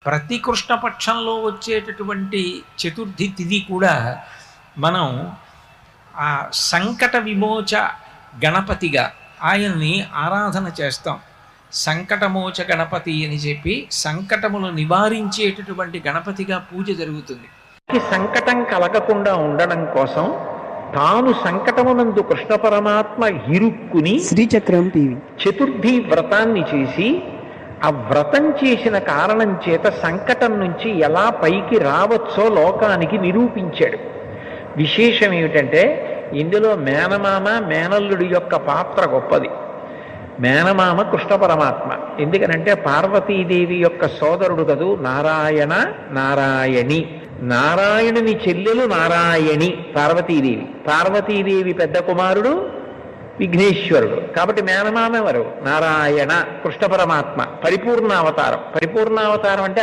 ప్రతి కృష్ణపక్షంలో వచ్చేటటువంటి చతుర్థి తిథి కూడా మనం ఆ సంకట విమోచ గణపతిగా ఆయన్ని ఆరాధన చేస్తాం. సంకటమోచ గణపతి అని చెప్పి సంకటములు నివారించేటటువంటి గణపతిగా పూజ జరుగుతుంది. సంకటం కలగకుండా ఉండడం కోసం తాను సంకటమునందు కృష్ణ పరమాత్మ ఇరుక్కుని శ్రీచక్రం టీవీ చతుర్థి వ్రతాన్ని చేసి ఆ వ్రతం చేసిన కారణం చేత సంకటం నుంచి ఎలా పైకి రావచ్చో లోకానికి నిరూపించాడు. విశేషం ఏమిటంటే ఇందులో మేనమామ మేనల్లుడి యొక్క పాత్ర గొప్పది. మేనమామ కృష్ణ పరమాత్మ, ఎందుకనంటే పార్వతీదేవి యొక్క సోదరుడు కదూ నారాయణ నారాయణి. నారాయణుని చెల్లెలు నారాయణి పార్వతీదేవి. పార్వతీదేవి పెద్ద కుమారుడు విఘ్నేశ్వరుడు. కాబట్టి మేనమామ ఎవరు? నారాయణ కృష్ణ పరమాత్మ. పరిపూర్ణావతారం. పరిపూర్ణావతారం అంటే